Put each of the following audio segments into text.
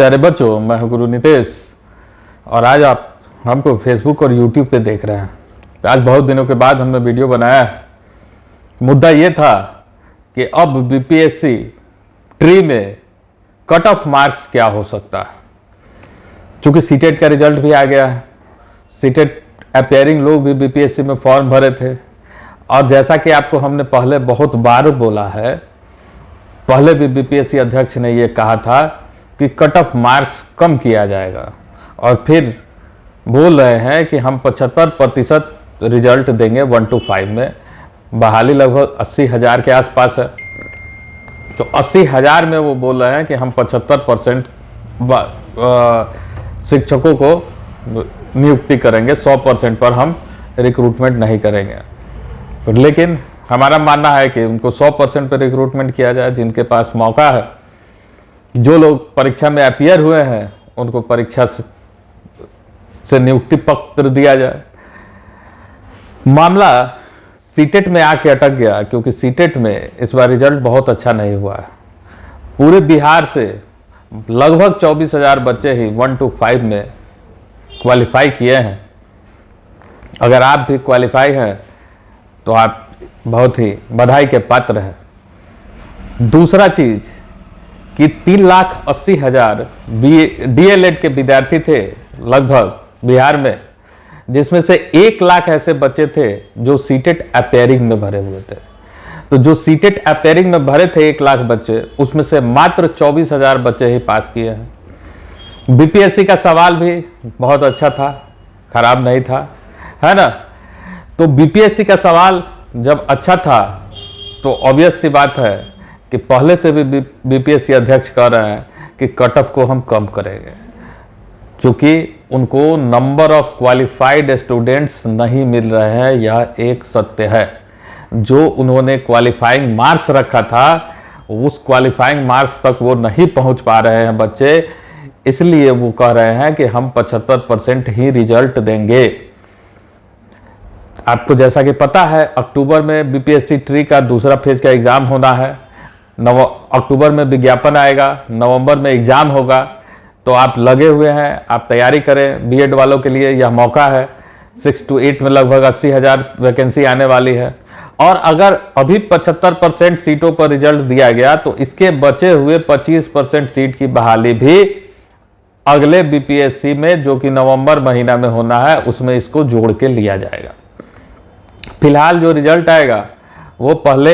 प्यारे बच्चों, मैं हूं गुरु नितेश और आज आप हमको फेसबुक और यूट्यूब पे देख रहे हैं। आज बहुत दिनों के बाद हमने वीडियो बनाया। मुद्दा ये था कि अब बीपीएससी ट्री में कट ऑफ मार्क्स क्या हो सकता है। चूंकि सीटेट का रिजल्ट भी आ गया है, सीटेट अपेयरिंग लोग भी बीपीएससी में फॉर्म भरे थे और जैसा कि आपको हमने पहले बहुत बार बोला है, पहले भी बीपीएससी अध्यक्ष ने ये कहा था कि कट ऑफ मार्क्स कम किया जाएगा और फिर बोल रहे हैं कि हम 75% रिजल्ट देंगे 1 to 5 में। बहाली लगभग 80,000 के आसपास है, तो 80,000 में वो बोल रहे हैं कि हम 75% शिक्षकों को नियुक्ति करेंगे, 100% पर हम रिक्रूटमेंट नहीं करेंगे। लेकिन हमारा मानना है कि उनको 100% पर रिक्रूटमेंट किया जाए। जिनके पास मौका है, जो लोग परीक्षा में अपीयर हुए हैं, उनको परीक्षा से नियुक्ति पत्र दिया जाए। मामला सीटेट में आके अटक गया क्योंकि सीटेट में इस बार रिजल्ट बहुत अच्छा नहीं हुआ है। पूरे बिहार से लगभग 24,000 बच्चे ही 1 to 5 में क्वालिफाई किए हैं। अगर आप भी क्वालिफाई हैं तो आप बहुत ही बधाई के पात्र हैं। दूसरा चीज कि 3,80,000 डीएलएड के विद्यार्थी थे लगभग बिहार में, जिसमें से 1 लाख ऐसे बच्चे थे जो सीटेट अपेयरिंग में भरे हुए थे। तो जो सीटेट अपेयरिंग में भरे थे 1 लाख बच्चे, उसमें से मात्र 24,000 बच्चे ही पास किए हैं। बीपीएससी का सवाल भी बहुत अच्छा था, खराब नहीं था, है ना। तो बीपीएससी का सवाल जब अच्छा था तो ऑब्वियस सी बात है कि पहले से भी बीपीएससी अध्यक्ष कह रहे हैं कि कट ऑफ को हम कम करेंगे, क्योंकि उनको नंबर ऑफ क्वालिफाइड स्टूडेंट्स नहीं मिल रहे हैं। यह एक सत्य है। जो उन्होंने क्वालिफाइंग मार्क्स रखा था, उस क्वालिफाइंग मार्क्स तक वो नहीं पहुंच पा रहे हैं बच्चे, इसलिए वो कह रहे हैं कि हम 75% ही रिजल्ट देंगे। आपको जैसा कि पता है, अक्टूबर में बीपीएससी ट्री का दूसरा फेज का एग्जाम होना है। अक्टूबर में विज्ञापन आएगा, नवंबर में एग्जाम होगा। तो आप लगे हुए हैं, आप तैयारी करें। बीएड वालों के लिए यह मौका है। 6 to 8 में लगभग 80,000 वैकेंसी आने वाली है और अगर अभी 75% सीटों पर रिजल्ट दिया गया तो इसके बचे हुए 25% सीट की बहाली भी अगले बीपीएससी में, जो कि नवंबर महीना में होना है, उसमें इसको जोड़ के लिया जाएगा। फिलहाल जो रिजल्ट आएगा वो पहले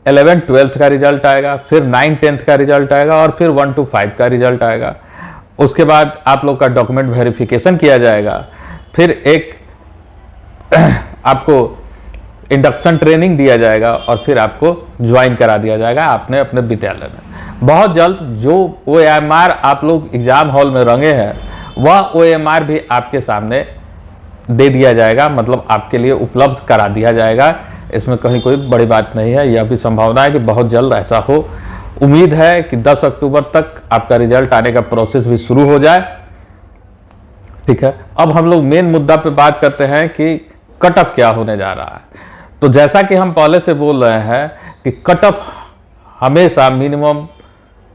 11th 12th का रिजल्ट आएगा, फिर 9th 10th का रिजल्ट आएगा और फिर 1 to 5 का रिजल्ट आएगा। उसके बाद आप लोग का डॉक्यूमेंट वेरिफिकेशन किया जाएगा, फिर एक आपको इंडक्शन ट्रेनिंग दिया जाएगा और फिर आपको ज्वाइन करा दिया जाएगा आपने अपने विद्यालय में। बहुत जल्द जो OMR आप लोग एग्जाम हॉल में रंगे हैं, वह OMR भी आपके सामने दे दिया जाएगा, मतलब आपके लिए उपलब्ध करा दिया जाएगा। इसमें कहीं कोई बड़ी बात नहीं है। यह भी संभावना है कि बहुत जल्द ऐसा हो। उम्मीद है कि 10 अक्टूबर तक आपका रिजल्ट आने का प्रोसेस भी शुरू हो जाए। ठीक है, अब हम लोग मेन मुद्दा पे बात करते हैं कि कट ऑफ क्या होने जा रहा है। तो जैसा कि हम पहले से बोल रहे हैं कि कट ऑफ हमेशा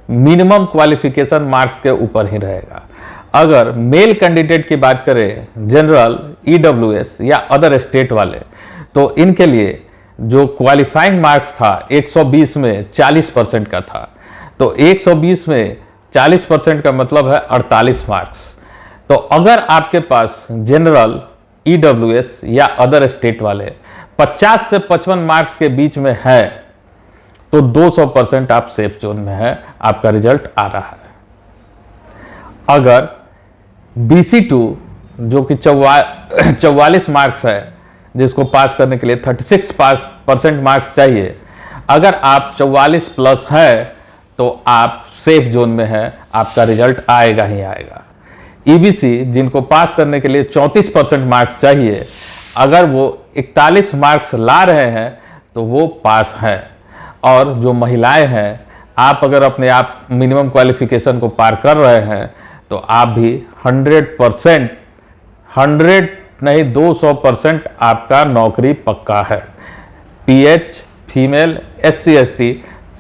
मिनिमम क्वालिफिकेशन मार्क्स के ऊपर ही रहेगा। अगर मेल कैंडिडेट की बात करें, जनरल, ईडब्ल्यूएस या अदर स्टेट वाले, तो इनके लिए जो क्वालिफाइंग मार्क्स था 120 में 40% का था। तो 120 में 40% का मतलब है 48 मार्क्स। तो अगर आपके पास जनरल, ईडब्ल्यूएस या अदर स्टेट वाले 50 से 55 मार्क्स के बीच में है तो 200% आप सेफ जोन में है, आपका रिजल्ट आ रहा है। अगर BC2 जो कि 44 मार्क्स है, जिसको पास करने के लिए 36% मार्क्स चाहिए, अगर आप 44 प्लस है तो आप सेफ जोन में है, आपका रिजल्ट आएगा ही आएगा। EBC जिनको पास करने के लिए 34% मार्क्स चाहिए, अगर वो 41 मार्क्स ला रहे हैं तो वो पास है। और जो महिलाएं हैं, आप अगर अपने आप मिनिमम क्वालिफिकेशन को पार कर रहे हैं तो आप भी 100% 100 नहीं 200% आपका नौकरी पक्का है। PH, फीमेल, SC ST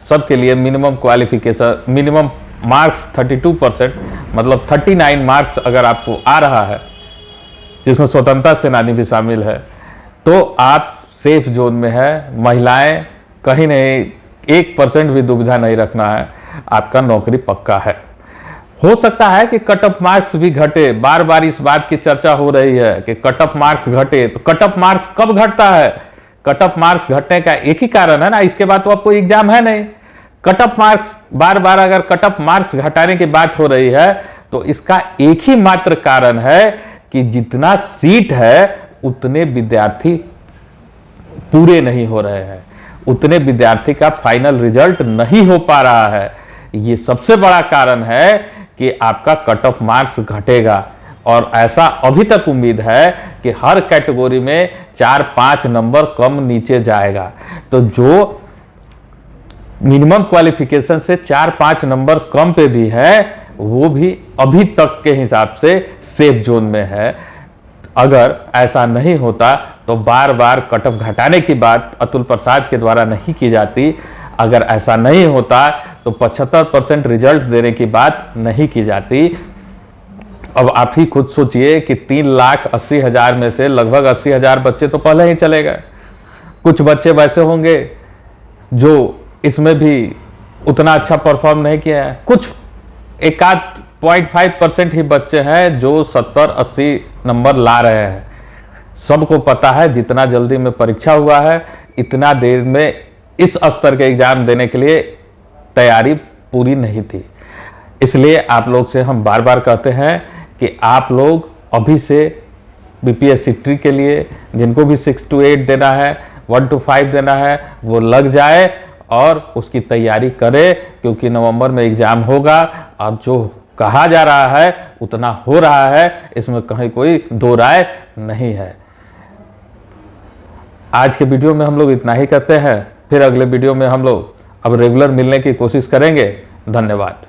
सबके लिए मिनिमम क्वालिफिकेशन, मिनिमम मार्क्स 32%, मतलब 39 मार्क्स अगर आपको आ रहा है, जिसमें स्वतंत्रता सेनानी भी शामिल है, तो आप सेफ जोन में है। महिलाएं कहीं नहीं, 1% भी दुविधा नहीं रखना है, आपका नौकरी पक्का है। हो सकता है कि कट ऑफ मार्क्स भी घटे, बार बार इस बात की चर्चा हो रही है कि कट ऑफ मार्क्स घटे, तो कट ऑफ मार्क्स कब घटता है? कट ऑफ मार्क्स घटने का एक ही कारण है ना, इसके बाद तो आपको एग्जाम है नहीं। कट ऑफ मार्क्स बार बार अगर कट ऑफ मार्क्स घटाने की बात हो रही है तो इसका एक ही मात्र कारण है कि जितना सीट है उतने विद्यार्थी पूरे नहीं हो रहे हैं, उतने विद्यार्थी का फाइनल रिजल्ट नहीं हो पा रहा है। ये सबसे बड़ा कारण है कि आपका कट ऑफ मार्क्स घटेगा, और ऐसा अभी तक उम्मीद है कि हर कैटेगरी में 4-5 नंबर कम नीचे जाएगा। तो जो मिनिमम क्वालिफिकेशन से 4-5 नंबर कम पे भी है, वो भी अभी तक के हिसाब से सेफ जोन में है। अगर ऐसा नहीं होता तो बार बार कट ऑफ घटाने की बात अतुल प्रसाद के द्वारा नहीं की जाती। अगर ऐसा नहीं होता तो 75% रिजल्ट देने की बात नहीं की जाती। अब आप ही खुद सोचिए कि 3,80,000 में से लगभग 80,000 बच्चे तो पहले ही चले गए। कुछ बच्चे वैसे होंगे जो इसमें भी उतना अच्छा परफॉर्म नहीं किया है, कुछ 1.5% ही बच्चे हैं जो 70-80 नंबर ला रहे हैं। सबको पता है जितना जल्दी में परीक्षा हुआ है, इतना देर में इस स्तर के एग्जाम देने के लिए तैयारी पूरी नहीं थी। इसलिए आप लोग से हम बार बार कहते हैं कि आप लोग अभी से बीपीएससी ट्री के लिए, जिनको भी 6 to 8 देना है, 1 to 5 देना है, वो लग जाए और उसकी तैयारी करे, क्योंकि नवंबर में एग्जाम होगा। अब जो कहा जा रहा है उतना हो रहा है, इसमें कहीं कोई दो राय नहीं है। आज के वीडियो में हम लोग इतना ही करते हैं, फिर अगले वीडियो में हम लोग अब रेगुलर मिलने की कोशिश करेंगे। धन्यवाद।